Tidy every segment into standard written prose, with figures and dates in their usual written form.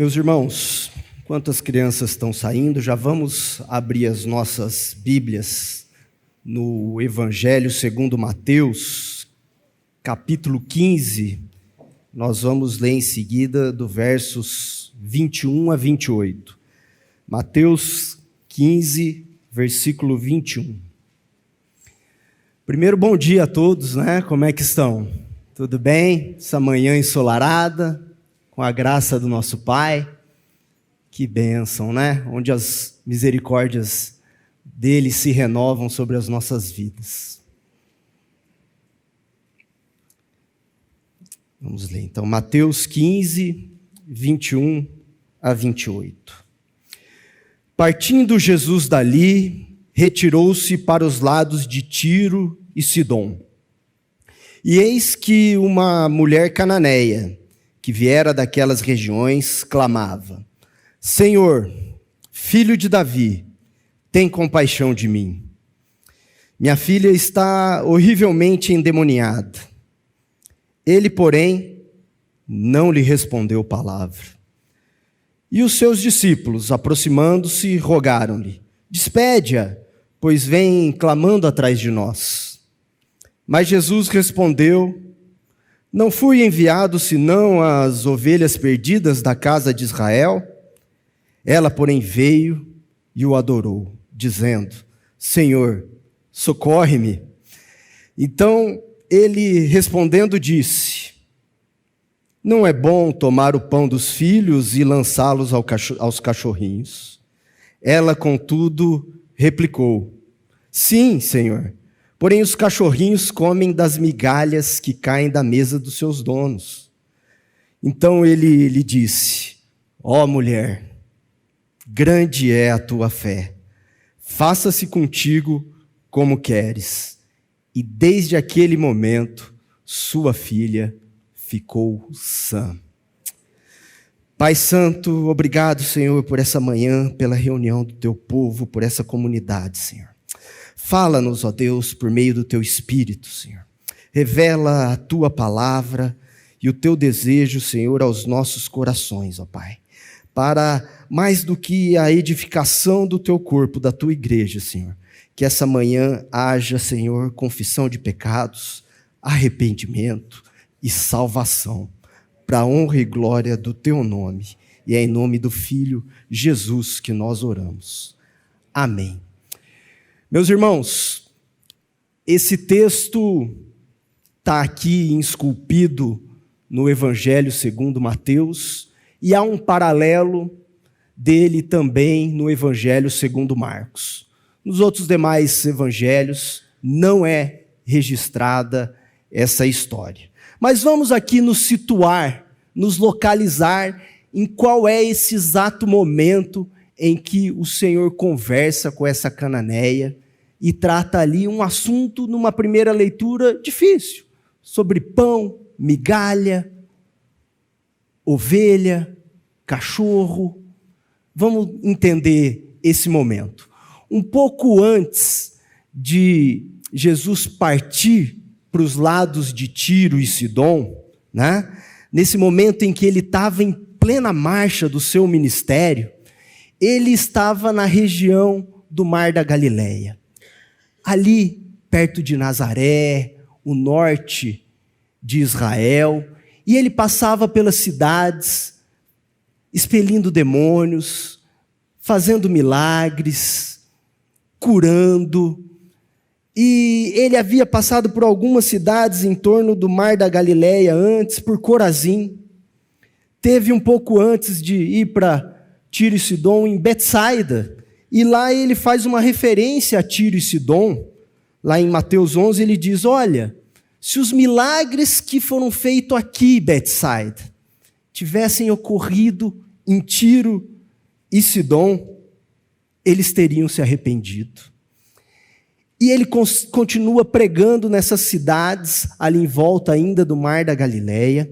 Meus irmãos, enquanto as crianças estão saindo, já vamos abrir as nossas Bíblias no Evangelho segundo Mateus, capítulo 15. Nós vamos ler em seguida do versos 21 a 28. Mateus 15, versículo 21. Primeiro, bom dia a todos, né? Como é que estão? Tudo bem? Essa manhã ensolarada, com a graça do nosso Pai. Que bênção, né? Onde as misericórdias dele se renovam sobre as nossas vidas. Vamos ler então, Mateus 15, 21 a 28. Partindo Jesus dali, retirou-se para os lados de Tiro e Sidom. E eis que uma mulher cananeia, que viera daquelas regiões, clamava: Senhor, filho de Davi, tem compaixão de mim. Minha filha está horrivelmente endemoniada. Ele, porém, não lhe respondeu palavra. E os seus discípulos, aproximando-se, rogaram-lhe: Despede-a, pois vem clamando atrás de nós. Mas Jesus respondeu: Não fui enviado senão às ovelhas perdidas da casa de Israel? Ela, porém, veio e o adorou, dizendo: Senhor, socorre-me. Então ele, respondendo, disse: Não é bom tomar o pão dos filhos e lançá-los aos cachorrinhos. Ela, contudo, replicou: Sim, Senhor. Porém, os cachorrinhos comem das migalhas que caem da mesa dos seus donos. Então ele lhe disse: Ó mulher, grande é a tua fé. Faça-se contigo como queres. E desde aquele momento, sua filha ficou sã. Pai Santo, obrigado, Senhor, por essa manhã, pela reunião do teu povo, por essa comunidade, Senhor. Fala-nos, ó Deus, por meio do teu Espírito, Senhor. Revela a tua palavra e o teu desejo, Senhor, aos nossos corações, ó Pai. Para mais do que a edificação do teu corpo, da tua igreja, Senhor. Que essa manhã haja, Senhor, confissão de pecados, arrependimento e salvação. Para a honra e glória do teu nome. E é em nome do Filho Jesus que nós oramos. Amém. Meus irmãos, esse texto está aqui esculpido no Evangelho segundo Mateus e há um paralelo dele também no Evangelho segundo Marcos. Nos outros demais evangelhos não é registrada essa história. Mas vamos aqui nos situar, nos localizar em qual é esse exato momento em que o Senhor conversa com essa cananeia e trata ali um assunto, numa primeira leitura, difícil, sobre pão, migalha, ovelha, cachorro. Vamos entender esse momento. Um pouco antes de Jesus partir para os lados de Tiro e Sidom, né? Nesse momento em que ele estava em plena marcha do seu ministério, ele estava na região do Mar da Galileia. Ali, perto de Nazaré, o norte de Israel, e ele passava pelas cidades, expelindo demônios, fazendo milagres, curando, e ele havia passado por algumas cidades em torno do Mar da Galileia antes, por Corazim, teve um pouco antes de ir para Tiro e Sidom em Betsaida, e lá ele faz uma referência a Tiro e Sidom. Lá em Mateus 11 ele diz: olha, se os milagres que foram feitos aqui, Betsaida, tivessem ocorrido em Tiro e Sidom, eles teriam se arrependido. E ele continua pregando nessas cidades, ali em volta ainda do Mar da Galileia,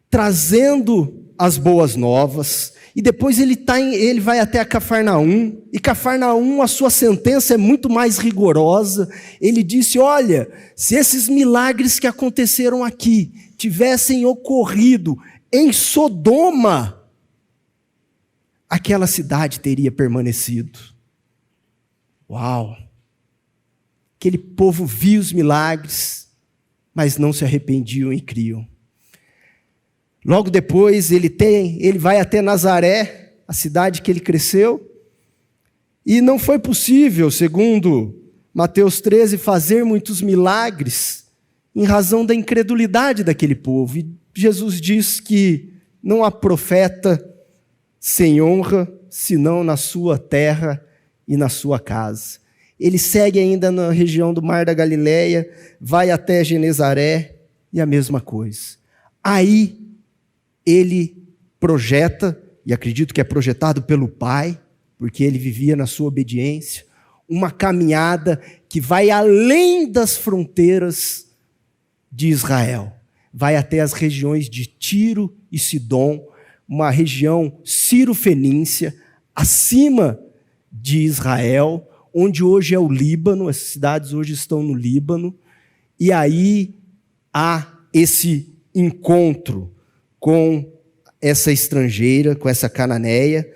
trazendo as boas novas. E depois ele vai até a Cafarnaum, e Cafarnaum, a sua sentença é muito mais rigorosa. Ele disse: olha, se esses milagres que aconteceram aqui tivessem ocorrido em Sodoma, aquela cidade teria permanecido. Uau! Aquele povo viu os milagres, mas não se arrependiam e criam. Logo depois, ele vai até Nazaré, a cidade que ele cresceu, e não foi possível, segundo Mateus 13, fazer muitos milagres em razão da incredulidade daquele povo. E Jesus diz que não há profeta sem honra, senão na sua terra e na sua casa. Ele segue ainda na região do Mar da Galileia, vai até Genezaré e a mesma coisa. Aí ele projeta, e acredito que é projetado pelo Pai, porque ele vivia na sua obediência, uma caminhada que vai além das fronteiras de Israel. Vai até as regiões de Tiro e Sidom, uma região ciro-fenícia, acima de Israel, onde hoje é o Líbano, as cidades hoje estão no Líbano, e aí há esse encontro com essa estrangeira, com essa cananeia,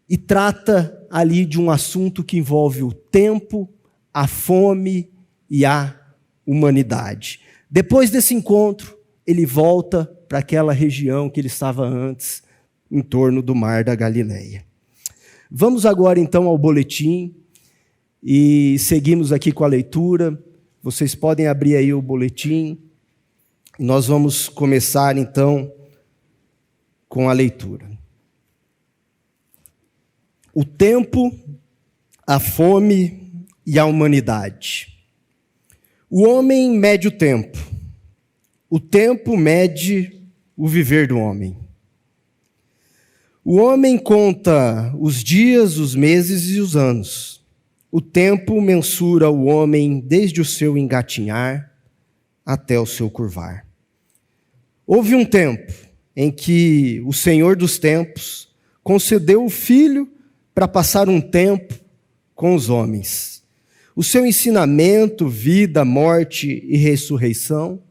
e trata ali de um assunto que envolve o tempo, a fome e a humanidade. Depois desse encontro, ele volta para aquela região que ele estava antes, em torno do Mar da Galileia. Vamos agora então ao boletim e seguimos aqui com a leitura. Vocês podem abrir aí o boletim. Nós vamos começar então com a leitura. O tempo, a fome e a humanidade. O homem mede o tempo mede o viver do homem. O homem conta os dias, os meses e os anos. O tempo mensura o homem desde o seu engatinhar até o seu curvar. Houve um tempo em que o Senhor dos tempos concedeu o Filho para passar um tempo com os homens. O seu ensinamento, vida, morte e ressurreição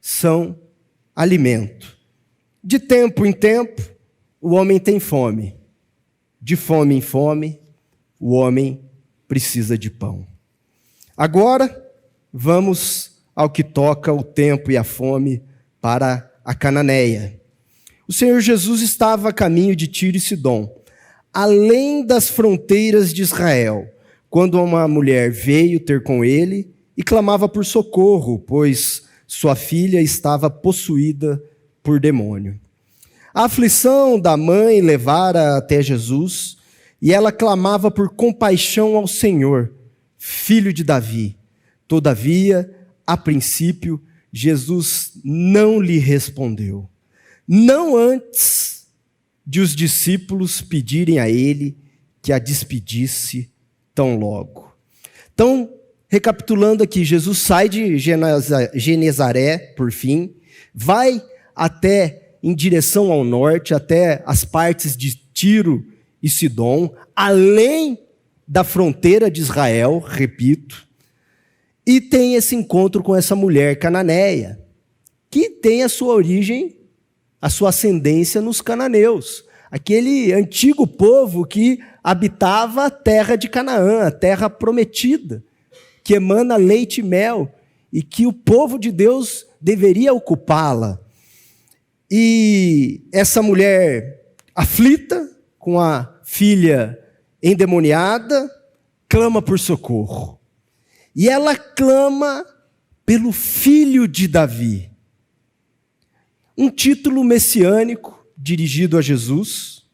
são alimento. De tempo em tempo, o homem tem fome. De fome em fome, o homem precisa de pão. Agora, vamos ao que toca o tempo e a fome para a Cananeia. O Senhor Jesus estava a caminho de Tiro e Sidom, além das fronteiras de Israel, quando uma mulher veio ter com ele e clamava por socorro, pois sua filha estava possuída por demônio. A aflição da mãe levara até Jesus, e ela clamava por compaixão ao Senhor, filho de Davi. Todavia, a princípio, Jesus não lhe respondeu. Não antes de os discípulos pedirem a ele que a despedisse tão logo. Então, recapitulando aqui, Jesus sai de Genezaré, por fim, vai até em direção ao norte, até as partes de Tiro e Sidom, além da fronteira de Israel, repito, e tem esse encontro com essa mulher cananeia, que tem a sua origem, a sua ascendência nos cananeus, aquele antigo povo que habitava a terra de Canaã, a terra prometida, que emana leite e mel, e que o povo de Deus deveria ocupá-la. E essa mulher aflita, com a filha endemoniada, clama por socorro. E ela clama pelo filho de Davi. Um título messiânico dirigido a Jesus,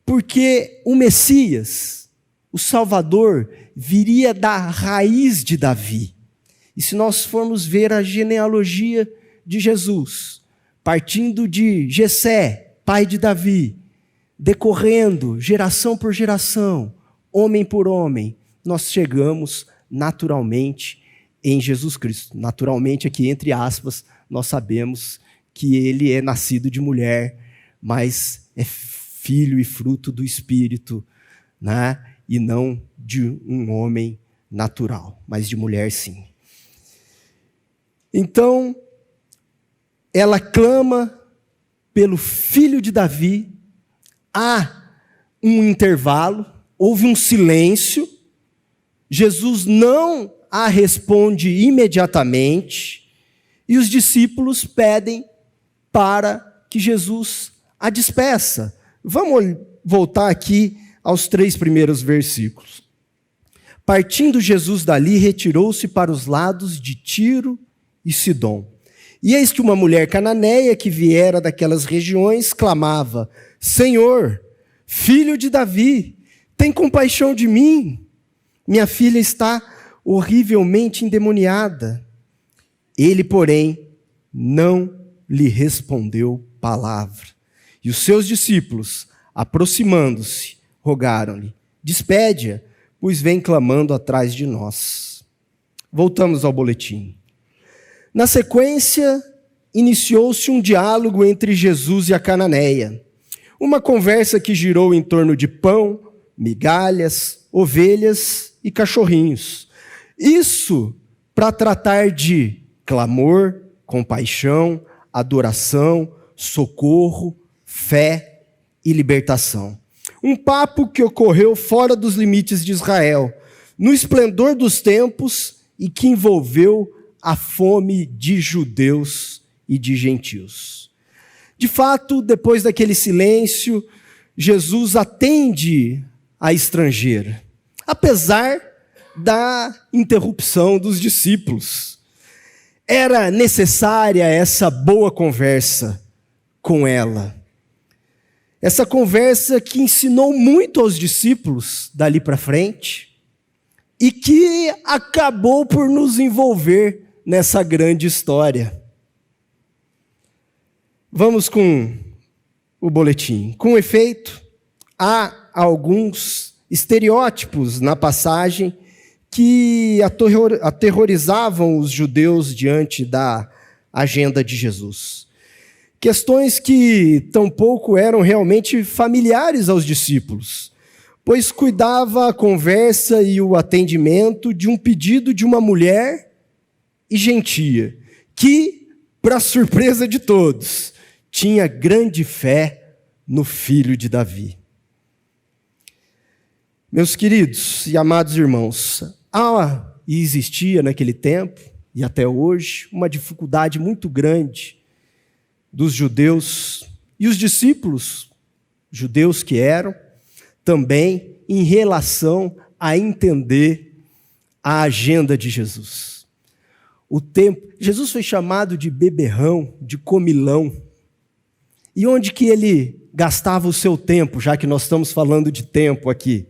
porque o Messias, o Salvador, viria da raiz de Davi. E se nós formos ver a genealogia de Jesus, partindo de Jessé, pai de Davi, decorrendo geração por geração, homem por homem, nós chegamos naturalmente em Jesus Cristo. Naturalmente, aqui entre aspas, nós sabemos que ele é nascido de mulher, mas é filho e fruto do Espírito, né? E não de um homem natural, mas de mulher sim. Então, ela clama pelo filho de Davi. Há um intervalo, houve um silêncio. Jesus não a responde imediatamente e os discípulos pedem para que Jesus a despeça. Vamos voltar aqui aos 3 primeiros versículos. Partindo Jesus dali, retirou-se para os lados de Tiro e Sidom. E eis que uma mulher cananeia que viera daquelas regiões clamava: Senhor, filho de Davi, tem compaixão de mim. Minha filha está horrivelmente endemoniada. Ele, porém, não lhe respondeu palavra. E os seus discípulos, aproximando-se, rogaram-lhe: despede-a, pois vem clamando atrás de nós. Voltamos ao boletim. Na sequência, iniciou-se um diálogo entre Jesus e a cananeia. Uma conversa que girou em torno de pão, migalhas, ovelhas e cachorrinhos. Isso para tratar de clamor, compaixão, adoração, socorro, fé e libertação. Um papo que ocorreu fora dos limites de Israel, no esplendor dos tempos e que envolveu a fome de judeus e de gentios. De fato, depois daquele silêncio, Jesus atende a estrangeira, apesar da interrupção dos discípulos. Era necessária essa boa conversa com ela. Essa conversa que ensinou muito aos discípulos dali para frente e que acabou por nos envolver nessa grande história. Vamos com o boletim. Com efeito, há alguns estereótipos na passagem que aterrorizavam os judeus diante da agenda de Jesus. Questões que tampouco eram realmente familiares aos discípulos, pois cuidava a conversa e o atendimento de um pedido de uma mulher e gentia, que, para surpresa de todos, tinha grande fé no filho de Davi. Meus queridos e amados irmãos, há e existia naquele tempo, e até hoje, uma dificuldade muito grande dos judeus e os discípulos, judeus que eram, também em relação a entender a agenda de Jesus. Jesus foi chamado de beberrão, de comilão. E onde que ele gastava o seu tempo, já que nós estamos falando de tempo aqui?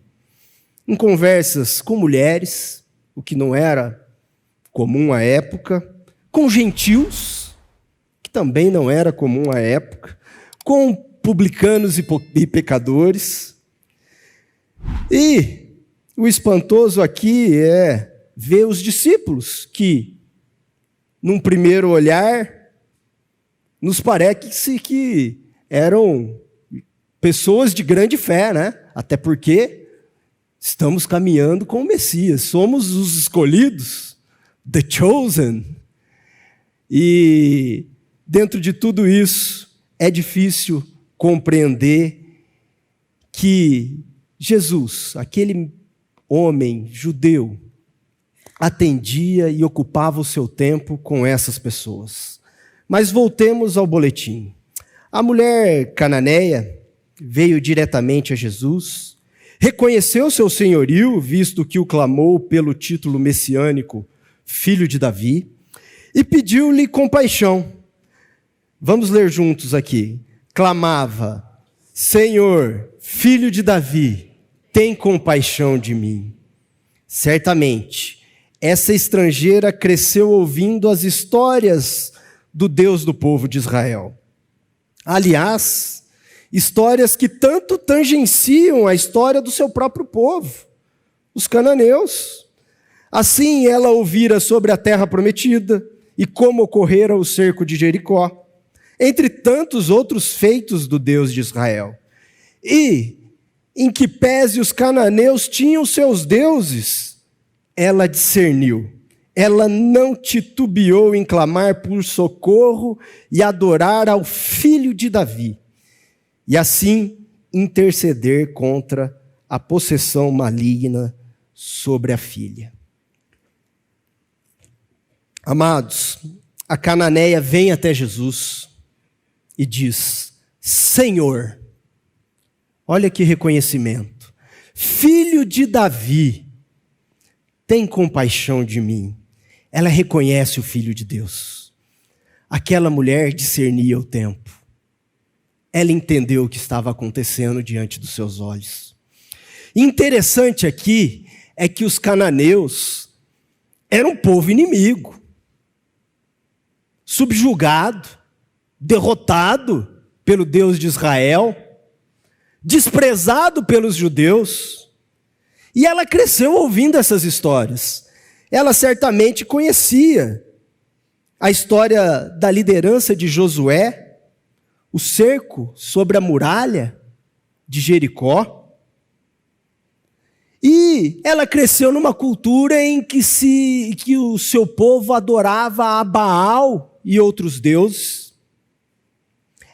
Em conversas com mulheres, o que não era comum à época, com gentios, que também não era comum à época, com publicanos e pecadores. E o espantoso aqui é ver os discípulos que, num primeiro olhar, nos parece que eram pessoas de grande fé, né? Até porque estamos caminhando com o Messias, somos os escolhidos, the chosen. E dentro de tudo isso, é difícil compreender que Jesus, aquele homem judeu, atendia e ocupava o seu tempo com essas pessoas. Mas voltemos ao boletim. A mulher cananeia veio diretamente a Jesus, reconheceu seu senhorio, visto que o clamou pelo título messiânico, filho de Davi, e pediu-lhe compaixão. Vamos ler juntos aqui. Clamava: Senhor, filho de Davi, tem compaixão de mim. Certamente, essa estrangeira cresceu ouvindo as histórias do Deus do povo de Israel. Aliás, histórias que tanto tangenciam a história do seu próprio povo, os cananeus. Assim ela ouvira sobre a terra prometida e como ocorrera o cerco de Jericó, entre tantos outros feitos do Deus de Israel. E, em que pese os cananeus tinham seus deuses, ela discerniu. ela não titubeou em clamar por socorro e adorar ao filho de Davi, e assim interceder contra a possessão maligna sobre a filha. Amados, a cananeia vem até Jesus e diz: Senhor, olha que reconhecimento, filho de Davi, tem compaixão de mim. Ela reconhece o Filho de Deus. Aquela mulher discernia o tempo. Ela entendeu o que estava acontecendo diante dos seus olhos. Interessante aqui é que os cananeus eram um povo inimigo, subjugado, derrotado pelo Deus de Israel, desprezado pelos judeus. E ela cresceu ouvindo essas histórias. Ela certamente conhecia a história da liderança de Josué, o cerco sobre a muralha de Jericó. E ela cresceu numa cultura em que o seu povo adorava a Baal e outros deuses.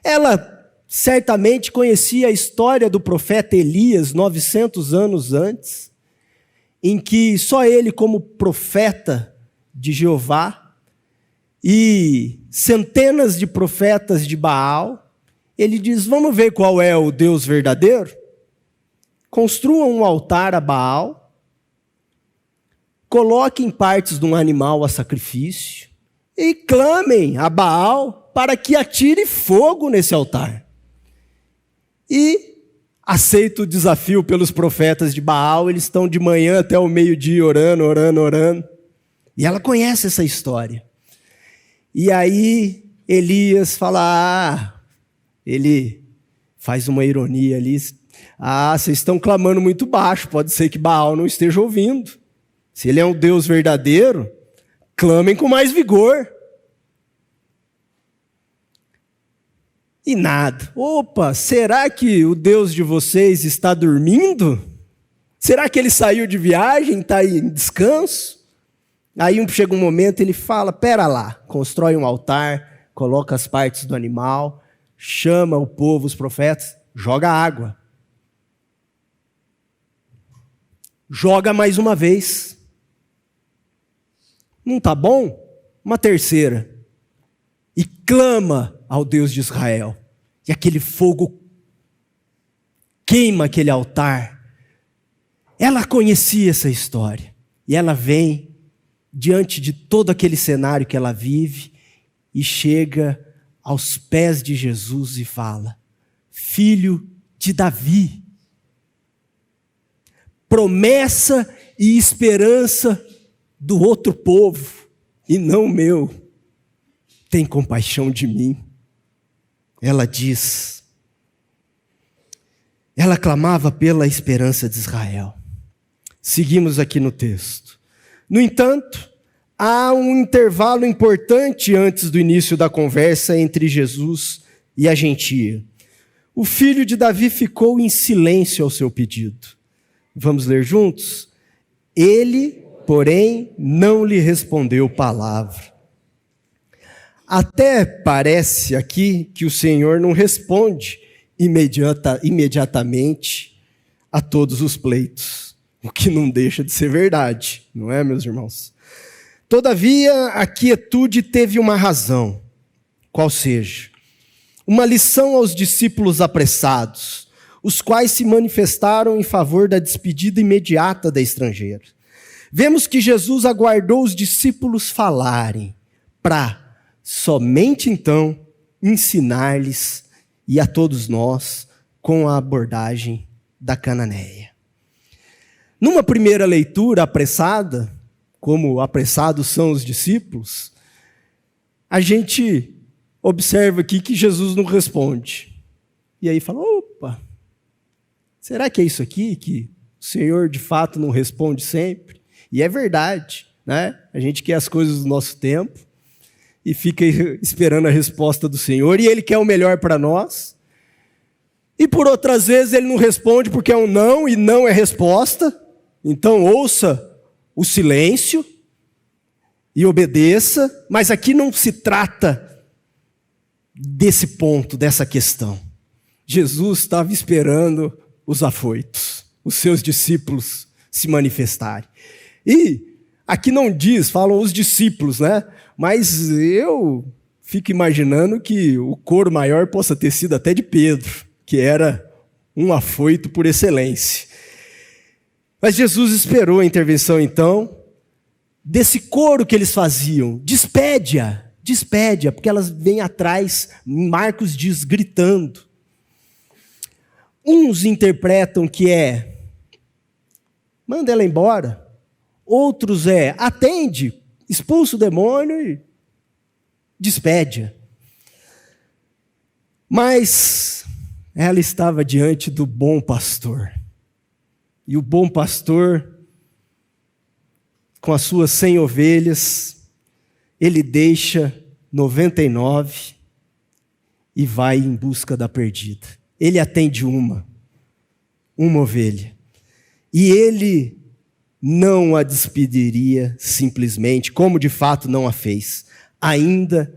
Ela certamente conhecia a história do profeta Elias 900 anos antes, em que só ele, como profeta de Jeová, e centenas de profetas de Baal, ele diz: vamos ver qual é o Deus verdadeiro? Construam um altar a Baal, coloquem partes de um animal a sacrifício e clamem a Baal para que atire fogo nesse altar. E aceita o desafio pelos profetas de Baal, eles estão de manhã até o meio-dia orando. E ela conhece essa história. E aí Elias fala, ele faz uma ironia ali, vocês estão clamando muito baixo, pode ser que Baal não esteja ouvindo. Se ele é um Deus verdadeiro, clamem com mais vigor. E nada. Opa, será que o Deus de vocês está dormindo? Será que ele saiu de viagem, está em descanso? Aí chega um momento, ele fala, pera lá, constrói um altar, coloca as partes do animal, chama o povo, os profetas, joga água. Joga mais uma vez. Não está bom? Uma terceira. E clama ao Deus de Israel. E aquele fogo queima aquele altar. Ela conhecia essa história. E ela vem diante de todo aquele cenário que ela vive e chega aos pés de Jesus e fala: Filho de Davi, promessa e esperança do outro povo e não meu, tem compaixão de mim. Ela diz, ela clamava pela esperança de Israel. Seguimos aqui no texto. No entanto, há um intervalo importante antes do início da conversa entre Jesus e a gentia. O filho de Davi ficou em silêncio ao seu pedido. Vamos ler juntos? Ele, porém, não lhe respondeu palavra. Até parece aqui que o Senhor não responde imediatamente a todos os pleitos, o que não deixa de ser verdade, não é, meus irmãos? Todavia, a quietude teve uma razão, qual seja, uma lição aos discípulos apressados, os quais se manifestaram em favor da despedida imediata da estrangeira. Vemos que Jesus aguardou os discípulos falarem, para somente então ensinar-lhes e a todos nós com a abordagem da cananeia. Numa primeira leitura apressada, como apressados são os discípulos, a gente observa aqui que Jesus não responde. E aí fala, opa, será que é isso aqui que o Senhor de fato não responde sempre? E é verdade, né? A gente quer as coisas do nosso tempo e fica esperando a resposta do Senhor, e Ele quer o melhor para nós. E por outras vezes Ele não responde porque é um não, e não é resposta. Então ouça o silêncio. e obedeça, mas aqui não se trata desse ponto, dessa questão. Jesus estava esperando os afoitos, os seus discípulos se manifestarem. E aqui não diz, falam os discípulos, né? Mas eu fico imaginando que o coro maior possa ter sido até de Pedro, que era um afoito por excelência. Mas Jesus esperou a intervenção, então, desse coro que eles faziam. Despede-a, porque elas vêm atrás, Marcos diz, gritando. Uns interpretam que manda ela embora. Outros atende, expulsa o demônio e despede-a. Mas ela estava diante do bom pastor. E o bom pastor, com as suas 100 ovelhas, ele deixa 99 e vai em busca da perdida. Ele atende uma ovelha. E ele não a despediria simplesmente, como de fato não a fez, ainda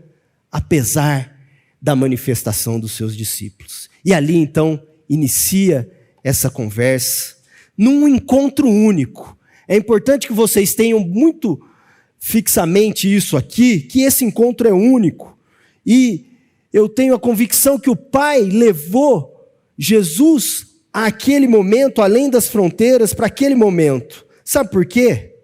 apesar da manifestação dos seus discípulos. E ali então inicia essa conversa num encontro único. É importante que vocês tenham muito fixamente isso aqui, que esse encontro é único. E eu tenho a convicção que o Pai levou Jesus àquele momento, além das fronteiras, para aquele momento. Sabe por quê?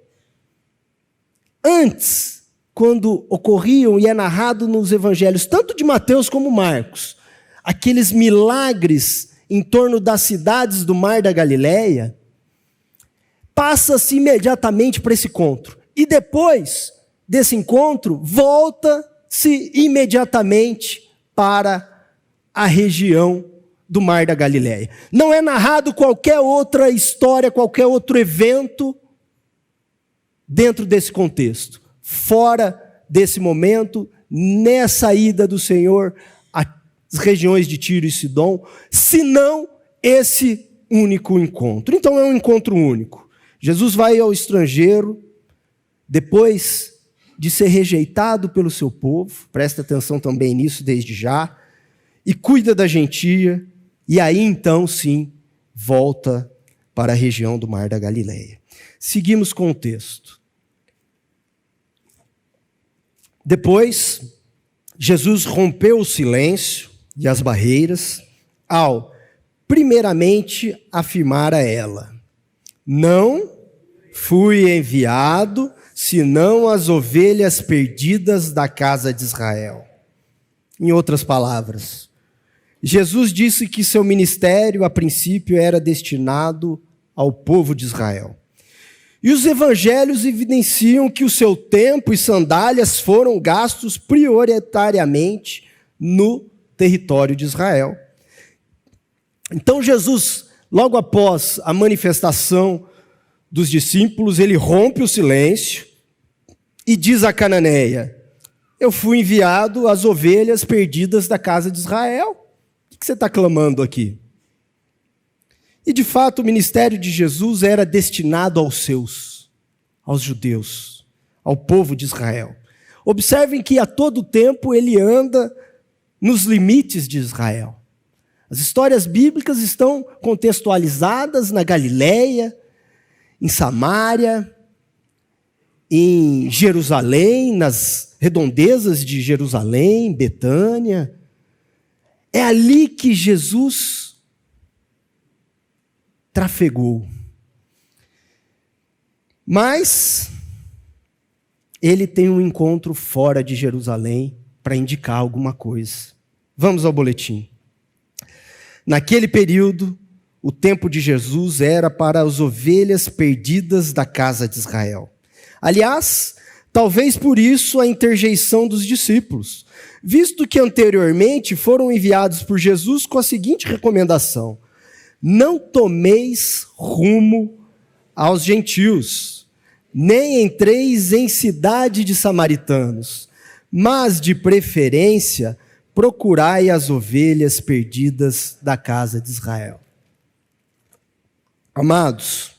Antes, quando ocorriam e é narrado nos evangelhos, tanto de Mateus como Marcos, aqueles milagres em torno das cidades do Mar da Galileia, passa-se imediatamente para esse encontro. E depois desse encontro, volta-se imediatamente para a região do Mar da Galileia. Não é narrado qualquer outra história, qualquer outro evento dentro desse contexto. Fora desse momento, nessa ida do Senhor às regiões de Tiro e Sidom, senão esse único encontro. Então é um encontro único. Jesus vai ao estrangeiro, depois de ser rejeitado pelo seu povo, presta atenção também nisso desde já, e cuida da gentia, e aí então sim, volta para a região do Mar da Galileia. Seguimos com o texto. Depois, Jesus rompeu o silêncio e as barreiras ao, primeiramente, afirmar a ela: não fui enviado senão as ovelhas perdidas da casa de Israel. Em outras palavras, Jesus disse que seu ministério, a princípio, era destinado ao povo de Israel. E os evangelhos evidenciam que o seu tempo e sandálias foram gastos prioritariamente no território de Israel. Então Jesus, logo após a manifestação dos discípulos, ele rompe o silêncio e diz à cananeia: eu fui enviado às ovelhas perdidas da casa de Israel. O que você está clamando aqui? E de fato o ministério de Jesus era destinado aos judeus, ao povo de Israel. Observem que a todo tempo ele anda nos limites de Israel. As histórias bíblicas estão contextualizadas na Galileia, em Samaria, em Jerusalém, nas redondezas de Jerusalém, Betânia. É ali que Jesus trafegou. Mas ele tem um encontro fora de Jerusalém para indicar alguma coisa. Vamos ao boletim. Naquele período, o tempo de Jesus era para as ovelhas perdidas da casa de Israel. Aliás, talvez por isso a interjeição dos discípulos, visto que anteriormente foram enviados por Jesus com a seguinte recomendação: não tomeis rumo aos gentios, nem entreis em cidade de samaritanos, mas de preferência procurai as ovelhas perdidas da casa de Israel. Amados,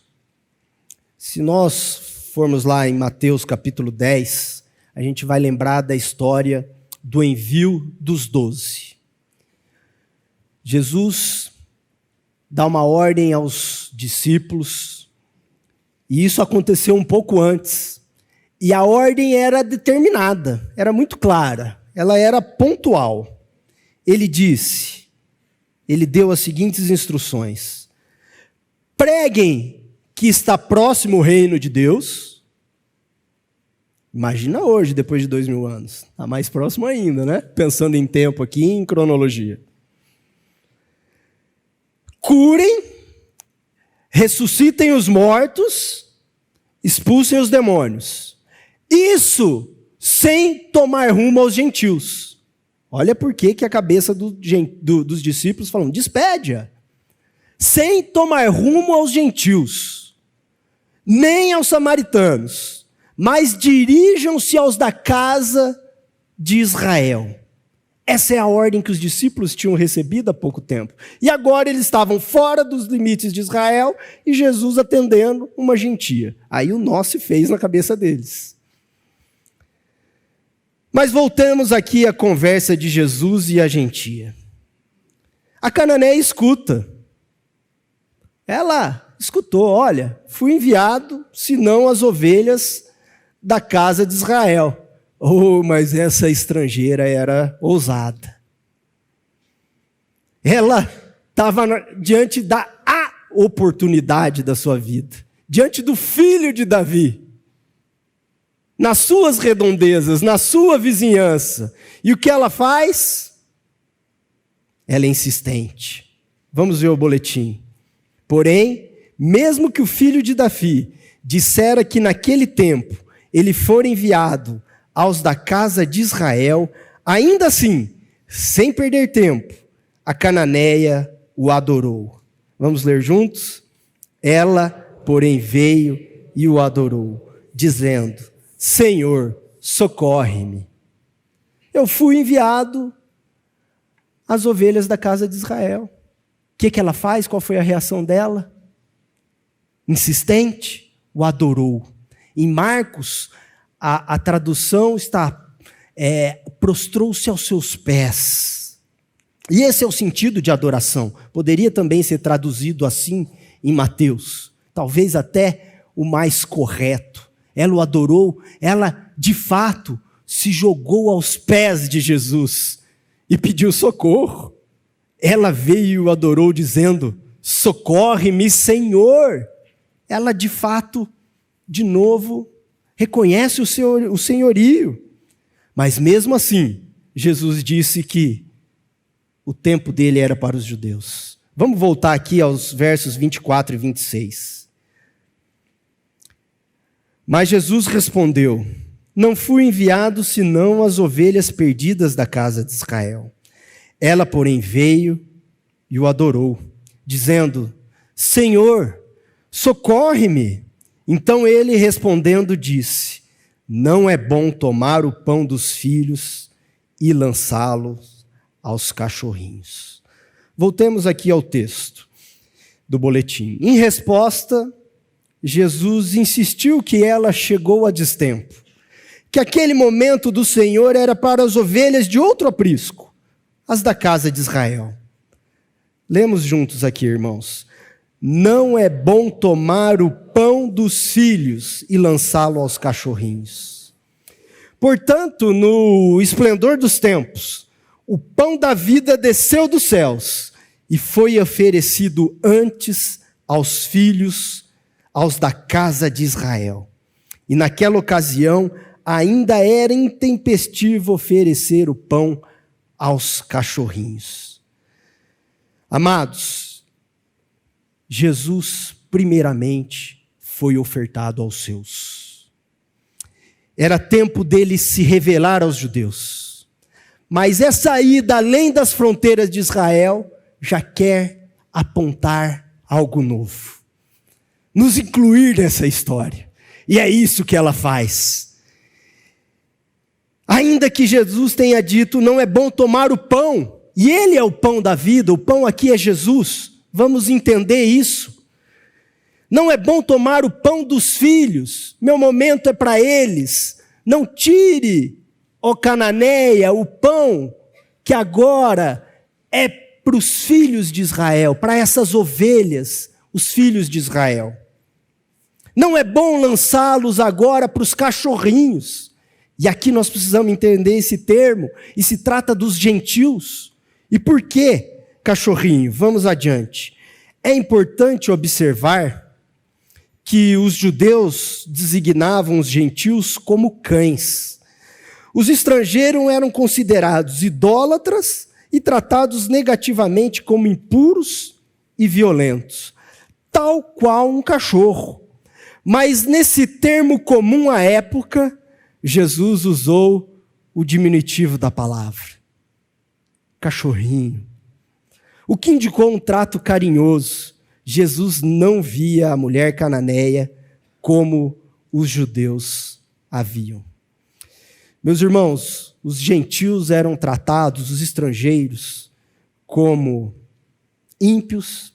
se nós formos lá em Mateus capítulo 10, a gente vai lembrar da história do envio dos 12. Jesus dá uma ordem aos discípulos, e isso aconteceu um pouco antes. E a ordem era determinada, era muito clara, ela era pontual. Ele deu as seguintes instruções: preguem que está próximo o reino de Deus. Imagina hoje, depois de 2000 anos. Está mais próximo ainda, né? Pensando em tempo aqui, em cronologia. Curem, ressuscitem os mortos, expulsem os demônios. Isso sem tomar rumo aos gentios. Olha por que a cabeça dos discípulos falam, despede-a. Sem tomar rumo aos gentios, nem aos samaritanos, mas dirijam-se aos da casa de Israel. Essa é a ordem que os discípulos tinham recebido há pouco tempo. E agora eles estavam fora dos limites de Israel e Jesus atendendo uma gentia. Aí o nó se fez na cabeça deles. Mas voltamos aqui à conversa de Jesus e a gentia. A cananeia escuta. Ela escutou, olha, fui enviado, senão as ovelhas da casa de Israel. Oh, mas essa estrangeira era ousada. Ela estava diante da oportunidade da sua vida, diante do filho de Davi, nas suas redondezas, na sua vizinhança. E o que ela faz? Ela é insistente. Vamos ver o boletim. Porém, mesmo que o filho de Davi dissera que naquele tempo ele for enviado aos da casa de Israel, ainda assim, sem perder tempo, a cananeia o adorou. Vamos ler juntos? Ela, porém, veio e o adorou, dizendo, Senhor, socorre-me. Eu fui enviado às ovelhas da casa de Israel. O que ela faz? Qual foi a reação dela? Insistente, o adorou. Em Marcos, a tradução está, prostrou-se aos seus pés. E esse é o sentido de adoração. Poderia também ser traduzido assim em Mateus. Talvez até o mais correto. Ela o adorou, ela de fato se jogou aos pés de Jesus e pediu socorro. Ela veio e o adorou dizendo, socorre-me, Senhor. Ela de fato, de novo, reconhece o senhorio. Mas mesmo assim, Jesus disse que o tempo dele era para os judeus. Vamos voltar aqui aos versos 24 e 26. Mas Jesus respondeu, não fui enviado senão as ovelhas perdidas da casa de Israel. Ela, porém, veio e o adorou, dizendo, Senhor, socorre-me. Então ele respondendo disse, não é bom tomar o pão dos filhos e lançá-lo aos cachorrinhos. Voltemos aqui ao texto do boletim. Em resposta, Jesus insistiu que ela chegou a destempo, que aquele momento do Senhor era para as ovelhas de outro aprisco, as da casa de Israel. Lemos juntos aqui, irmãos. Não é bom tomar o pão dos filhos e lançá-lo aos cachorrinhos. Portanto, no esplendor dos tempos, o pão da vida desceu dos céus e foi oferecido antes aos filhos, aos da casa de Israel. E naquela ocasião, ainda era intempestivo oferecer o pão aos cachorrinhos. Amados, Jesus, primeiramente, foi ofertado aos seus. Era tempo dele se revelar aos judeus. Mas essa ida além das fronteiras de Israel já quer apontar algo novo. Nos incluir nessa história. E é isso que ela faz. Ainda que Jesus tenha dito, não é bom tomar o pão, e ele é o pão da vida, o pão aqui é Jesus, vamos entender isso. Não é bom tomar o pão dos filhos, meu momento é para eles, Não tire, ó Cananeia, o pão que agora é para os filhos de Israel, para essas ovelhas, os filhos de Israel. Não é bom lançá-los agora para os cachorrinhos. E aqui nós precisamos entender esse termo, e se trata dos gentios. E por que cachorrinho? Vamos adiante. É importante observar que os judeus designavam os gentios como cães. Os estrangeiros eram considerados idólatras e tratados negativamente como impuros e violentos, tal qual um cachorro. Mas nesse termo comum à época, Jesus usou o diminutivo da palavra, cachorrinho. O que indicou um trato carinhoso. Jesus não via a mulher cananeia como os judeus a viam. Meus irmãos, os gentios eram tratados, os estrangeiros, como ímpios,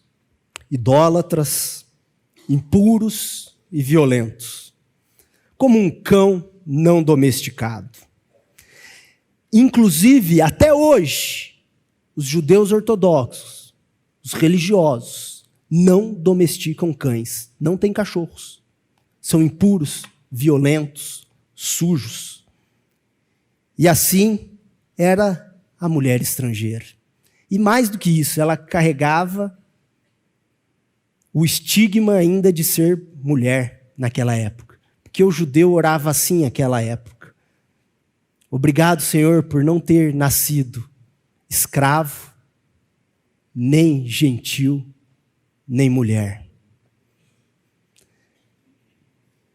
idólatras, impuros e violentos, como um cão não domesticado. Inclusive, até hoje, os judeus ortodoxos, os religiosos, não domesticam cães, não têm cachorros. São impuros, violentos, sujos. E assim era a mulher estrangeira. E mais do que isso, ela carregava o estigma ainda de ser mulher naquela época. Porque o judeu orava assim naquela época. Obrigado, Senhor, por não ter nascido escravo, nem gentil, nem mulher.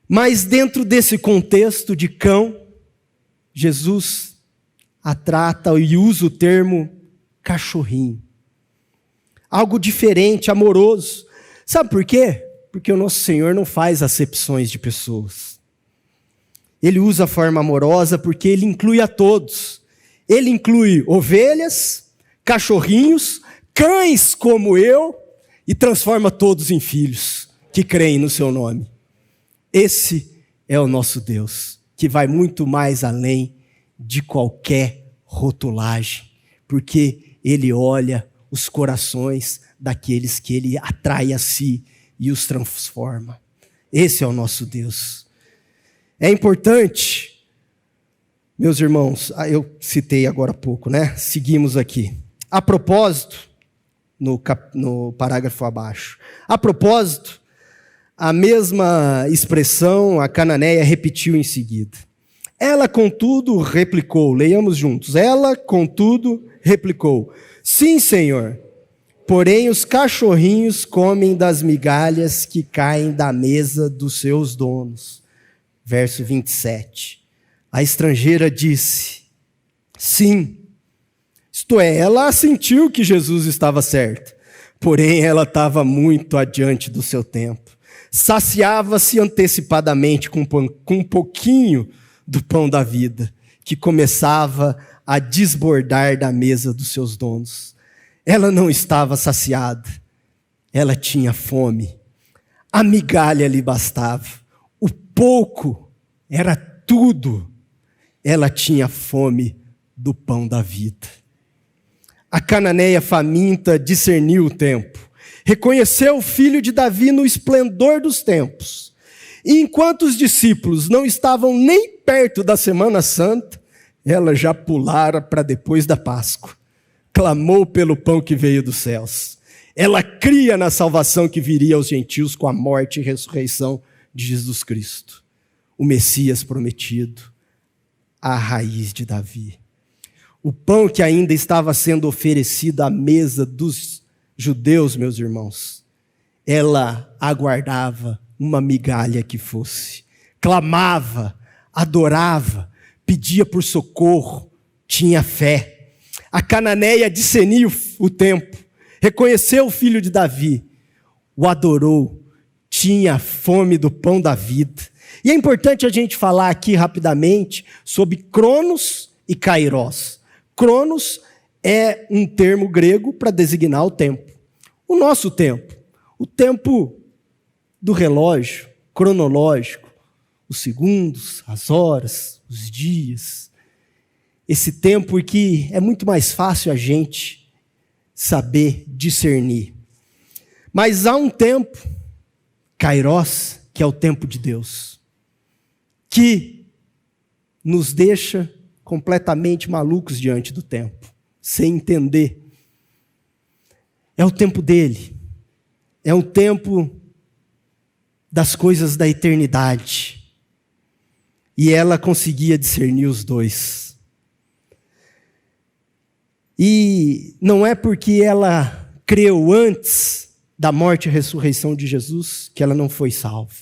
Mas dentro desse contexto de cão, Jesus a trata e usa o termo cachorrinho. Algo diferente, amoroso. Sabe por quê? Porque o nosso Senhor não faz acepções de pessoas. Ele usa a forma amorosa porque Ele inclui a todos. Ele inclui ovelhas, cachorrinhos, cães como eu, e transforma todos em filhos que creem no seu nome. Esse é o nosso Deus, que vai muito mais além de qualquer rotulagem, porque Ele olha os corações daqueles que Ele atrai a si e os transforma. Esse é o nosso Deus. É importante, meus irmãos, eu citei agora há pouco, né? Seguimos aqui. A propósito, no parágrafo abaixo, a propósito, a mesma expressão a cananeia repetiu em seguida. Ela, contudo, replicou, leiamos juntos. Ela, contudo, replicou: sim, Senhor, porém os cachorrinhos comem das migalhas que caem da mesa dos seus donos. Verso 27. A estrangeira disse: sim. Isto é, ela sentiu que Jesus estava certo, porém ela estava muito adiante do seu tempo. Saciava-se antecipadamente com um pouquinho do pão da vida, que começava a desbordar da mesa dos seus donos. Ela não estava saciada, ela tinha fome. A migalha lhe bastava, o pouco era tudo. Ela tinha fome do pão da vida. A cananeia faminta discerniu o tempo, reconheceu o filho de Davi no esplendor dos tempos. E enquanto os discípulos não estavam nem perto da Semana Santa, ela já pulara para depois da Páscoa. Clamou pelo pão que veio dos céus. Ela cria na salvação que viria aos gentios com a morte e ressurreição de Jesus Cristo, o Messias prometido, a raiz de Davi. O pão que ainda estava sendo oferecido à mesa dos judeus, meus irmãos, ela aguardava uma migalha que fosse. Clamava, adorava, pedia por socorro, tinha fé. A cananeia discerniu o tempo, reconheceu o filho de Davi, o adorou, tinha fome do pão da vida. E é importante a gente falar aqui rapidamente sobre Cronos e Kairos. Cronos é um termo grego para designar o tempo. O nosso tempo, o tempo do relógio cronológico, os segundos, as horas, os dias. Esse tempo em que é muito mais fácil a gente saber discernir. Mas há um tempo, Kairos, que é o tempo de Deus, que nos deixa completamente malucos diante do tempo, sem entender. É o tempo dele, é o tempo das coisas da eternidade. E ela conseguia discernir os dois. E não é porque ela creu antes da morte e ressurreição de Jesus que ela não foi salva.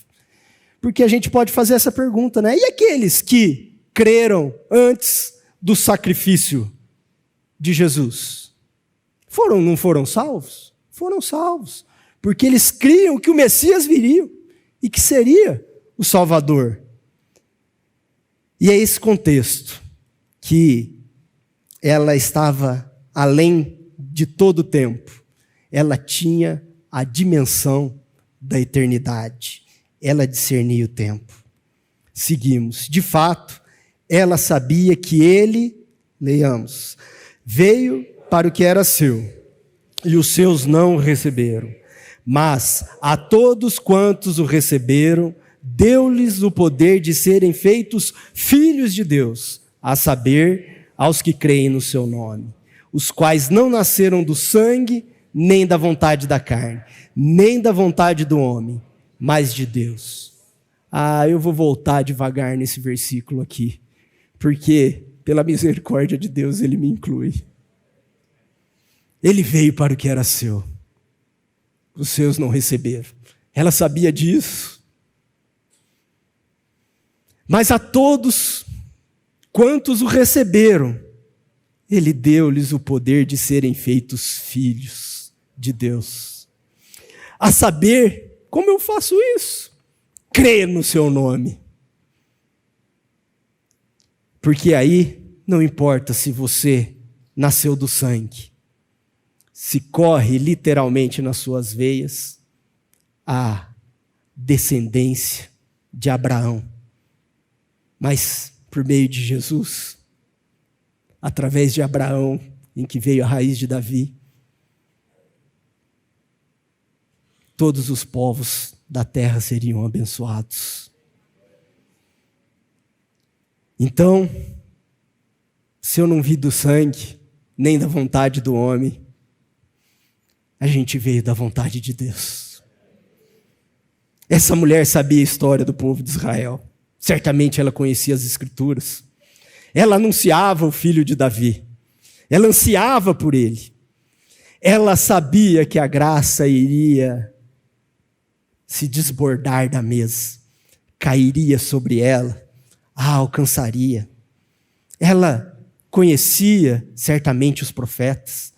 Porque a gente pode fazer essa pergunta, né? E aqueles que creram antes do sacrifício de Jesus? Não foram salvos? Foram salvos. Porque eles criam que o Messias viria e que seria o Salvador. E é esse contexto que ela estava além de todo o tempo. Ela tinha a dimensão da eternidade. Ela discernia o tempo. Seguimos. De fato, ela sabia que ele, leiamos, veio para o que era seu, e os seus não o receberam. Mas a todos quantos o receberam, deu-lhes o poder de serem feitos filhos de Deus, a saber, aos que creem no seu nome, os quais não nasceram do sangue, nem da vontade da carne, nem da vontade do homem, mas de Deus. Eu vou voltar devagar nesse versículo aqui, porque pela misericórdia de Deus ele me inclui. Ele veio para o que era seu, os seus não receberam. Ela sabia disso. Mas a todos quantos o receberam, ele deu-lhes o poder de serem feitos filhos de Deus. A saber, como eu faço isso? Crer no seu nome. Porque aí não importa se você nasceu do sangue, se corre literalmente nas suas veias a descendência de Abraão. Mas por meio de Jesus, através de Abraão, em que veio a raiz de Davi, todos os povos da terra seriam abençoados. Então, se eu não vi do sangue, nem da vontade do homem, a gente veio da vontade de Deus. Essa mulher sabia a história do povo de Israel. Certamente ela conhecia as Escrituras. Ela anunciava o filho de Davi. Ela ansiava por ele. Ela sabia que a graça iria se desbordar da mesa, cairia sobre ela, alcançaria. Ela conhecia certamente os profetas.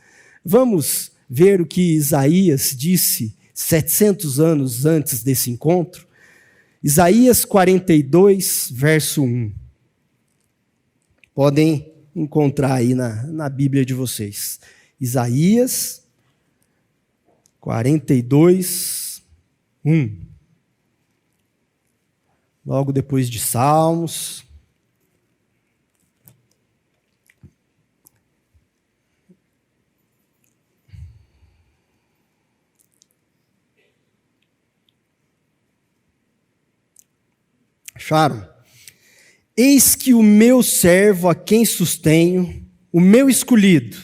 Vamos ver o que Isaías disse 700 anos antes desse encontro. Isaías 42, verso 1. Podem encontrar aí na Bíblia de vocês. Isaías 42, 1. Logo depois de Salmos. Acharam? Eis que o meu servo, a quem sustenho, o meu escolhido,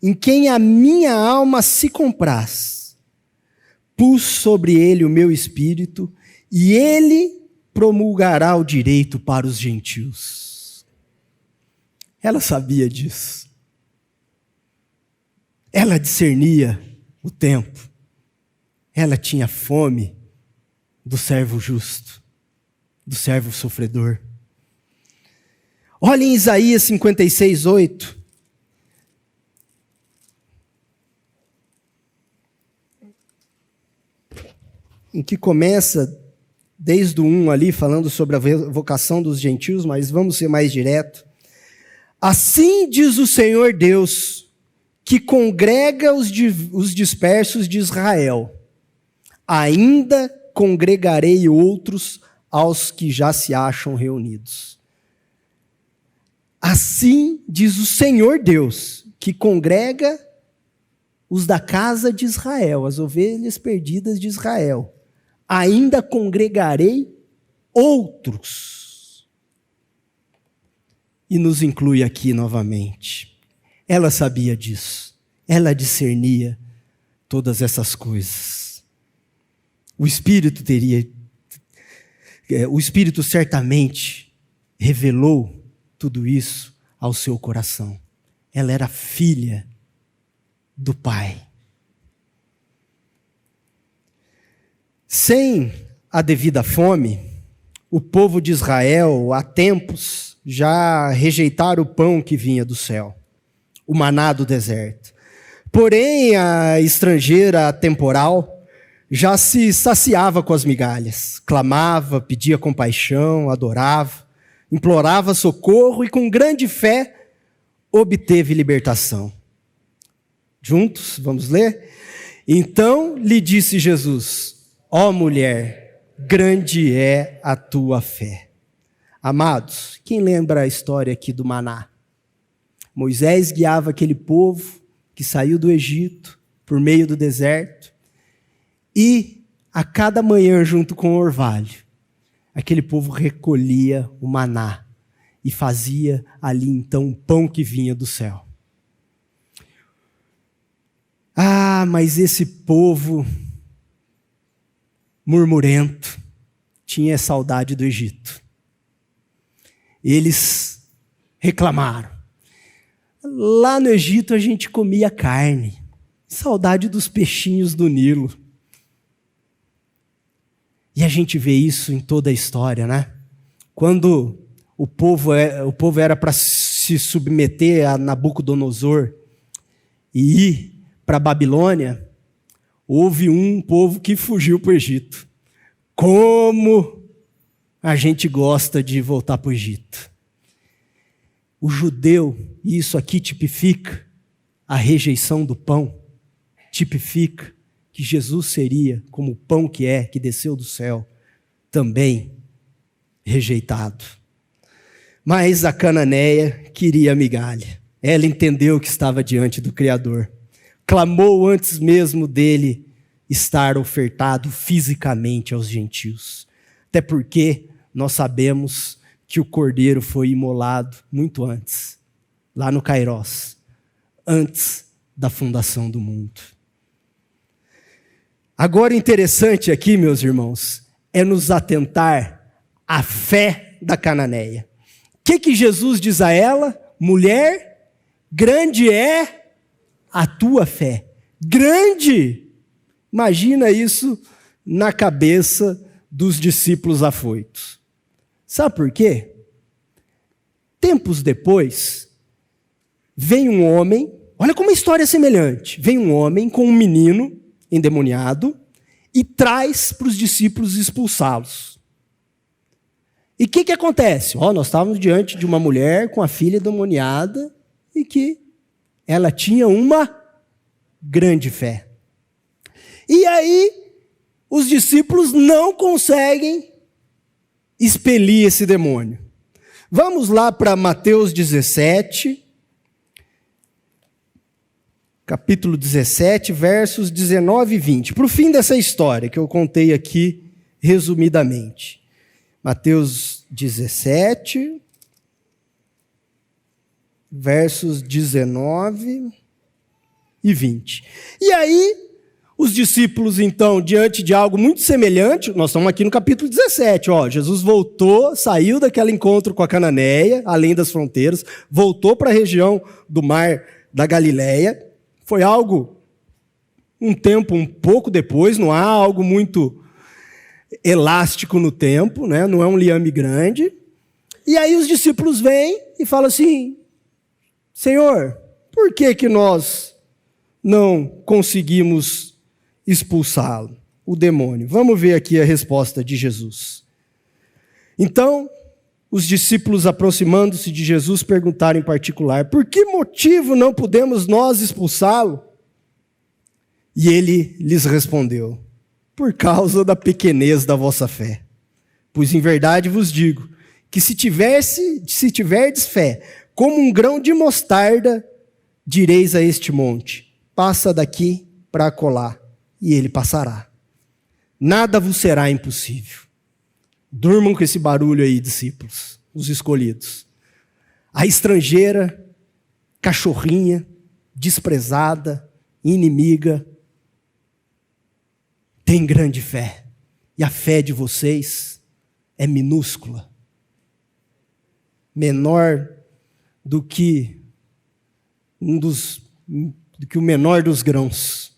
em quem a minha alma se compraz, pus sobre ele o meu espírito, e ele promulgará o direito para os gentios. Ela sabia disso. Ela discernia o tempo. Ela tinha fome do servo justo, do servo sofredor. Olhem Isaías 56, 8. Em que começa desde o 1 ali, falando sobre a vocação dos gentios, mas vamos ser mais direto. Assim diz o Senhor Deus, que congrega os dispersos de Israel. Ainda congregarei outros aos que já se acham reunidos. Assim diz o Senhor Deus, que congrega os da casa de Israel, as ovelhas perdidas de Israel. Ainda congregarei outros. E nos inclui aqui novamente. Ela sabia disso. Ela discernia todas essas coisas. O Espírito certamente revelou tudo isso ao seu coração. Ela era filha do Pai. Sem a devida fome, o povo de Israel, há tempos, já rejeitaram o pão que vinha do céu, o maná do deserto. Porém, a estrangeira temporal já se saciava com as migalhas, clamava, pedia compaixão, adorava, implorava socorro e com grande fé obteve libertação. Juntos, vamos ler? Então lhe disse Jesus: ó mulher, grande é a tua fé. Amados, quem lembra a história aqui do maná? Moisés guiava aquele povo que saiu do Egito por meio do deserto e a cada manhã junto com o orvalho, aquele povo recolhia o maná e fazia ali então um pão que vinha do céu. Ah, mas esse povo murmurento tinha saudade do Egito. Eles reclamaram. Lá no Egito a gente comia carne, saudade dos peixinhos do Nilo. E a gente vê isso em toda a história, né? Quando o povo era para se submeter a Nabucodonosor e ir para a Babilônia, houve um povo que fugiu para o Egito. Como a gente gosta de voltar para o Egito. O judeu, e isso aqui tipifica a rejeição do pão, tipifica que Jesus seria como o pão que desceu do céu, também rejeitado. Mas a cananeia queria a migalha. Ela entendeu que estava diante do Criador. Clamou antes mesmo dele estar ofertado fisicamente aos gentios. Até porque nós sabemos que o cordeiro foi imolado muito antes, lá no Cairós, antes da fundação do mundo. Agora, interessante aqui, meus irmãos, é nos atentar à fé da cananeia. O que Jesus diz a ela? Mulher, grande é a tua fé. Grande! Imagina isso na cabeça dos discípulos afoitos. Sabe por quê? Tempos depois, vem um homem, olha como a história é semelhante, vem um homem com um menino endemoniado e traz para os discípulos expulsá-los. E o que acontece? Nós estávamos diante de uma mulher com a filha endemoniada e que ela tinha uma grande fé. E aí, os discípulos não conseguem expelir esse demônio. Vamos lá para Mateus 17, capítulo 17, versos 19 e 20. Para o fim dessa história que eu contei aqui resumidamente. Mateus 17, versos 19 e 20. E aí, os discípulos, então, diante de algo muito semelhante, nós estamos aqui no capítulo 17, Jesus voltou, saiu daquele encontro com a cananeia, além das fronteiras, voltou para a região do mar da Galileia. Foi algo, um tempo um pouco depois, não há algo muito elástico no tempo, né? Não é um liame grande. E aí os discípulos vêm e falam assim: Senhor, por que nós não conseguimos expulsá-lo, o demônio? Vamos ver aqui a resposta de Jesus. Então, os discípulos, aproximando-se de Jesus, perguntaram em particular: por que motivo não podemos nós expulsá-lo? E ele lhes respondeu: por causa da pequenez da vossa fé. Pois em verdade vos digo, que se tiverdes fé, como um grão de mostarda, direis a este monte, passa daqui para acolá, e ele passará. Nada vos será impossível. Durmam com esse barulho aí, discípulos, os escolhidos. A estrangeira, cachorrinha, desprezada, inimiga, tem grande fé. E a fé de vocês é minúscula. Menor do que o menor dos grãos.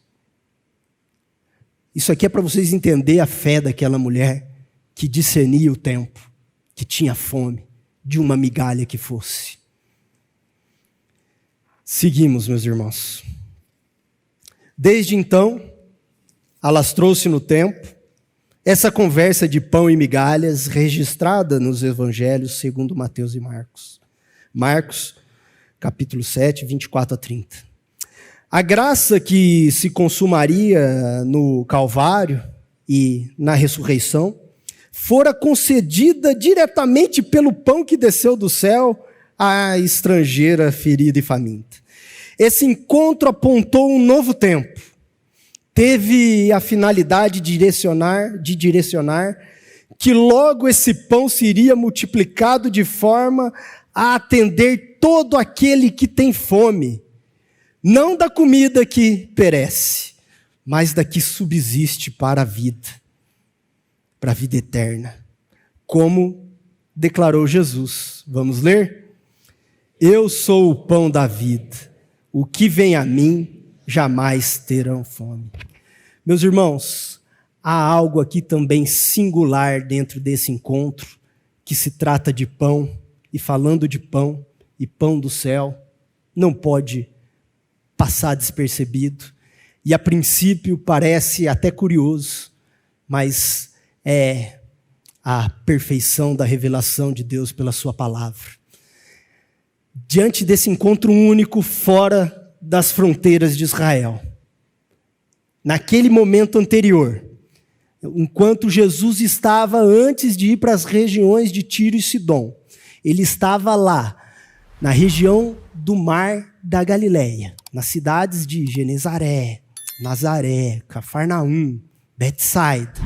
Isso aqui é para vocês entenderem a fé daquela mulher que discernia o tempo, que tinha fome de uma migalha que fosse. Seguimos, meus irmãos. Desde então, alastrou-se no tempo essa conversa de pão e migalhas registrada nos evangelhos segundo Mateus e Marcos. Marcos, capítulo 7, 24 a 30. A graça que se consumaria no Calvário e na ressurreição fora concedida diretamente pelo pão que desceu do céu à estrangeira ferida e faminta. Esse encontro apontou um novo tempo. Teve a finalidade de direcionar que logo esse pão seria multiplicado de forma a atender todo aquele que tem fome, não da comida que perece, mas da que subsiste para a vida eterna, como declarou Jesus. Vamos ler? Eu sou o pão da vida, o que vem a mim jamais terão fome. Meus irmãos, há algo aqui também singular dentro desse encontro, que se trata de pão, e falando de pão, e pão do céu, não pode passar despercebido, e a princípio parece até curioso, mas é a perfeição da revelação de Deus pela sua palavra. Diante desse encontro único fora das fronteiras de Israel, naquele momento anterior, enquanto Jesus estava antes de ir para as regiões de Tiro e Sidom, ele estava lá, na região do Mar da Galileia, nas cidades de Genezaré, Nazaré, Cafarnaum, Betsaida.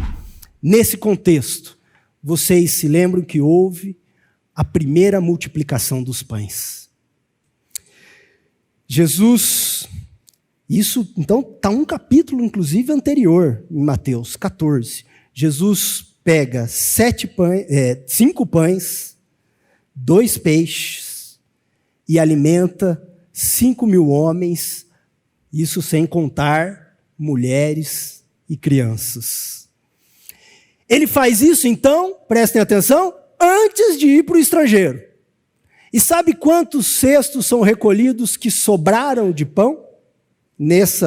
Nesse contexto, vocês se lembram que houve a primeira multiplicação dos pães. Jesus, isso então está um capítulo inclusive anterior, em Mateus 14. Jesus pega 5 pães, 2 peixes e alimenta 5.000 homens, isso sem contar mulheres e crianças. Ele faz isso então, prestem atenção, antes de ir para o estrangeiro. E sabe quantos cestos são recolhidos que sobraram de pão? Nesse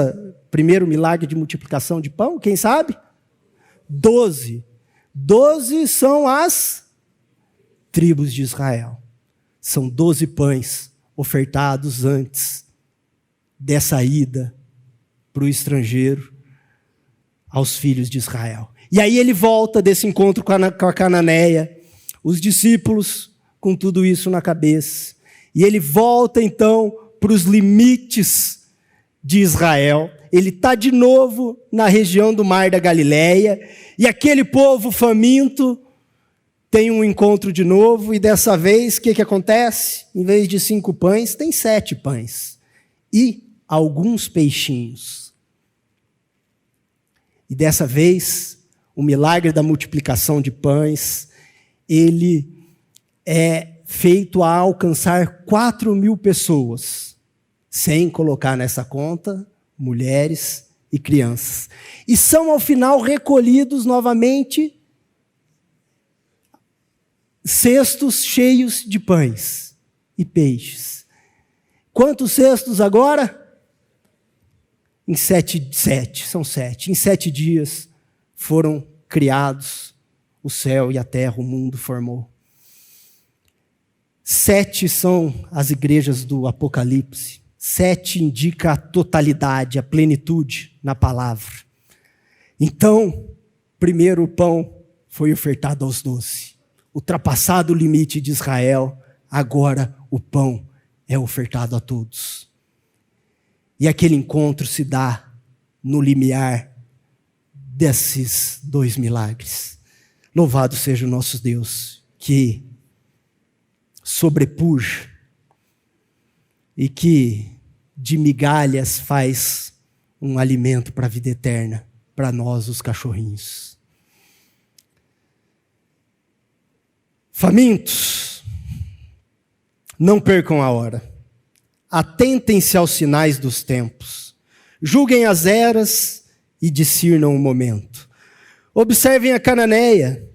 primeiro milagre de multiplicação de pão, quem sabe? 12. 12 são as tribos de Israel. São 12 pães ofertados antes dessa ida para o estrangeiro aos filhos de Israel. E aí ele volta desse encontro com a cananeia, os discípulos com tudo isso na cabeça. E ele volta então para os limites de Israel. Ele está de novo na região do Mar da Galileia. E aquele povo faminto tem um encontro de novo. E dessa vez, o que acontece? Em vez de 5 pães, tem 7 pães. E alguns peixinhos. E dessa vez, o milagre da multiplicação de pães, ele é feito a alcançar 4.000 pessoas, sem colocar nessa conta mulheres e crianças. E são, ao final, recolhidos novamente cestos cheios de pães e peixes. Quantos cestos agora? Em 7, são 7. Em 7 dias foram criados o céu e a terra, o mundo formou. 7 são as igrejas do Apocalipse. 7 indica a totalidade, a plenitude na palavra. Então, primeiro o pão foi ofertado aos 12. Ultrapassado o limite de Israel, agora o pão é ofertado a todos. E aquele encontro se dá no limiar desses 2 milagres. Louvado seja o nosso Deus, que sobrepuja e que de migalhas faz um alimento para a vida eterna, para nós os cachorrinhos. Famintos, não percam a hora. Atentem-se aos sinais dos tempos. Julguem as eras e discernam o momento. Observem a Cananeia.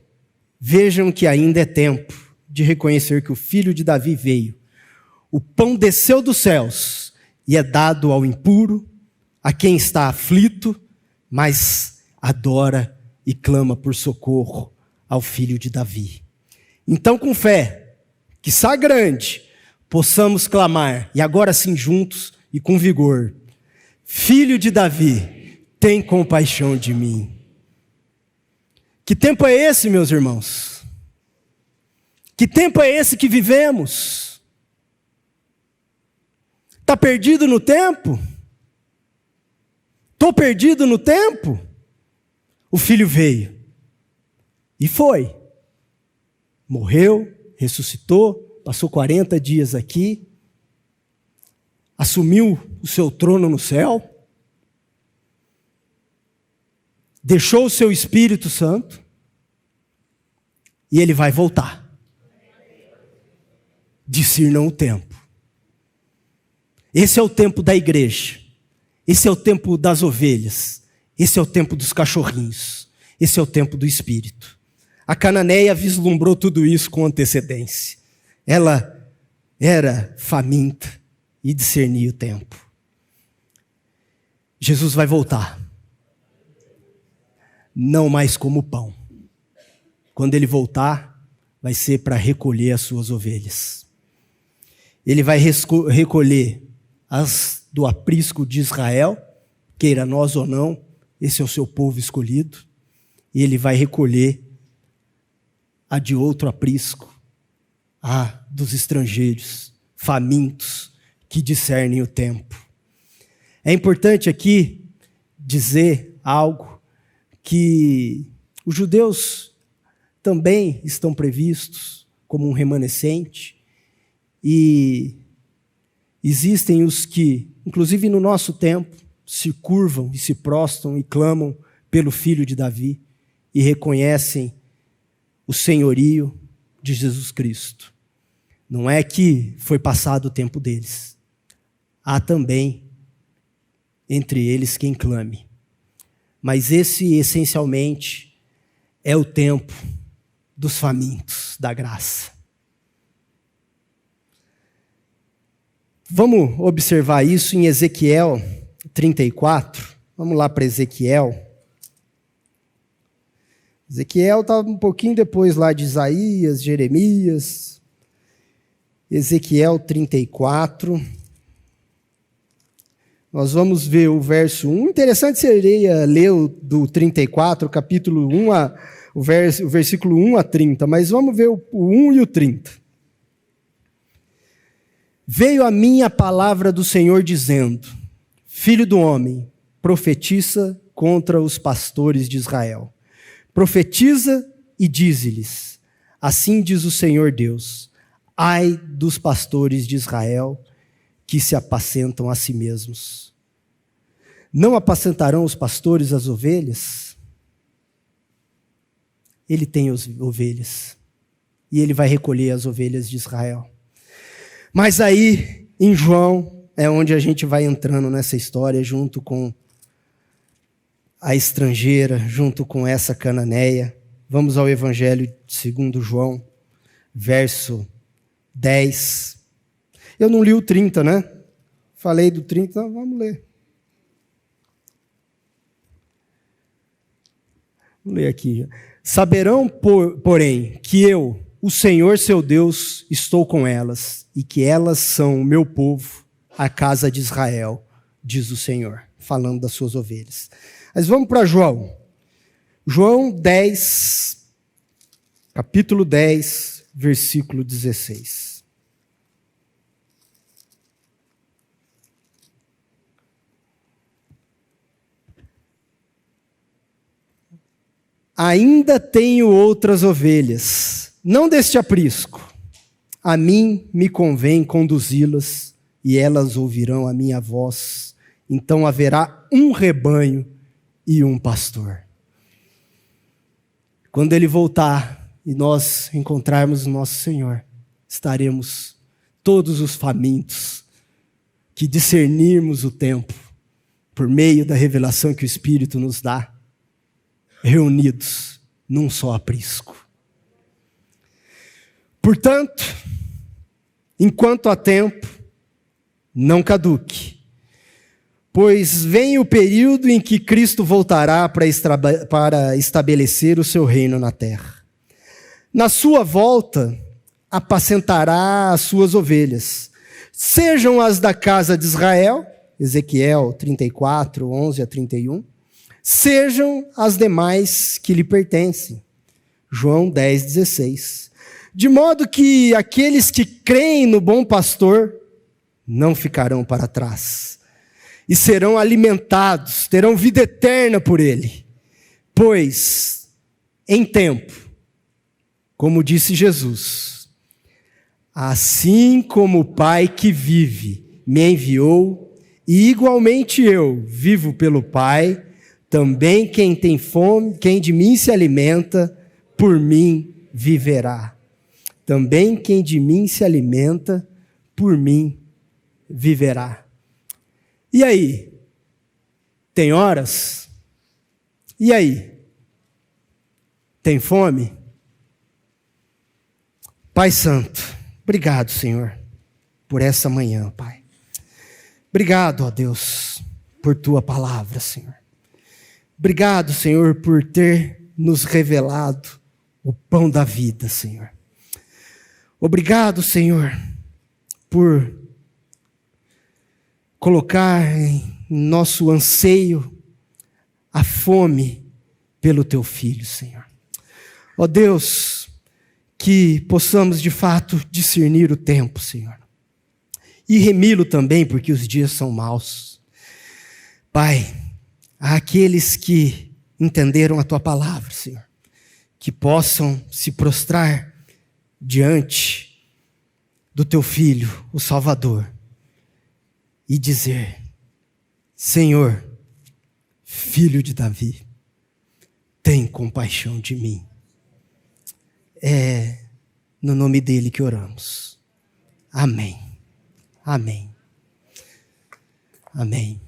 Vejam que ainda é tempo de reconhecer que o filho de Davi veio. O pão desceu dos céus e é dado ao impuro, a quem está aflito, mas adora e clama por socorro ao filho de Davi. Então, com fé, quiçá grande, possamos clamar, e agora sim juntos e com vigor: Filho de Davi, tem compaixão de mim. Que tempo é esse, meus irmãos? Que tempo é esse que vivemos? Está perdido no tempo? Estou perdido no tempo? O filho veio e foi. Morreu, ressuscitou, passou 40 dias aqui, assumiu o seu trono no céu, deixou o seu Espírito Santo e ele vai voltar. Discernam o tempo. Esse é o tempo da igreja. Esse é o tempo das ovelhas. Esse é o tempo dos cachorrinhos. Esse é o tempo do Espírito. A Cananeia vislumbrou tudo isso com antecedência. Ela era faminta e discernia o tempo. Jesus vai voltar. Não mais como pão. Quando ele voltar, vai ser para recolher as suas ovelhas. Ele vai recolher as do aprisco de Israel, queira nós ou não, esse é o seu povo escolhido, e ele vai recolher a de outro aprisco, a dos estrangeiros, famintos, que discernem o tempo. É importante aqui dizer algo que os judeus também estão previstos como um remanescente, e existem os que, inclusive no nosso tempo, se curvam e se prostram e clamam pelo Filho de Davi e reconhecem o senhorio de Jesus Cristo. Não é que foi passado o tempo deles. Há também entre eles quem clame. Mas esse, essencialmente, é o tempo dos famintos da graça. Vamos observar isso em Ezequiel 34. Vamos lá para Ezequiel. Ezequiel está um pouquinho depois lá de Isaías, Jeremias. Ezequiel 34. Nós vamos ver o verso 1. Interessante seria ler do 34, capítulo 1, o versículo 1 a 30, mas vamos ver o 1 e o 30. Veio a mim a palavra do Senhor dizendo: Filho do homem, profetiza contra os pastores de Israel. Profetiza e dize-lhes: assim diz o Senhor Deus, ai dos pastores de Israel que se apacentam a si mesmos. Não apacentarão os pastores as ovelhas? Ele tem as ovelhas e ele vai recolher as ovelhas de Israel. Mas aí, em João, é onde a gente vai entrando nessa história, junto com a estrangeira, junto com essa cananeia. Vamos ao Evangelho segundo João, verso 10. Eu não li o 30, né? Falei do 30, então vamos ler. Vou ler aqui. Saberão, porém, que eu, o Senhor seu Deus, estou com elas, e que elas são o meu povo, a casa de Israel, diz o Senhor, falando das suas ovelhas. Mas vamos para João. João 10, capítulo 10, versículo 16. Ainda tenho outras ovelhas, não deste aprisco. A mim me convém conduzi-las, e elas ouvirão a minha voz. Então haverá um rebanho e um pastor. Quando ele voltar e nós encontrarmos o nosso Senhor, estaremos todos os famintos que discernirmos o tempo por meio da revelação que o Espírito nos dá, reunidos num só aprisco. Portanto, enquanto há tempo, não caduque, pois vem o período em que Cristo voltará para estabelecer o seu reino na terra. Na sua volta, apacentará as suas ovelhas, sejam as da casa de Israel, Ezequiel 34, 11 a 31, sejam as demais que lhe pertencem, João 10, 16. De modo que aqueles que creem no bom pastor não ficarão para trás, e serão alimentados, terão vida eterna por ele. Pois, em tempo, como disse Jesus, assim como o Pai que vive me enviou, e igualmente eu vivo pelo Pai, também quem tem fome, quem de mim se alimenta, por mim viverá. Também quem de mim se alimenta, por mim viverá. E aí? Tem horas? E aí? Tem fome? Pai Santo, obrigado, Senhor, por essa manhã, Pai. Obrigado, ó Deus, por Tua palavra, Senhor. Obrigado, Senhor, por ter nos revelado o pão da vida, Senhor. Obrigado, Senhor, por colocar em nosso anseio a fome pelo Teu Filho, Senhor. Ó Deus, que possamos de fato discernir o tempo, Senhor, e remi-lo também, porque os dias são maus. Pai, àqueles que entenderam a Tua palavra, Senhor, que possam se prostrar diante do Teu Filho, o Salvador, e dizer: Senhor, Filho de Davi, tem compaixão de mim. É no nome dele que oramos. Amém. Amém. Amém.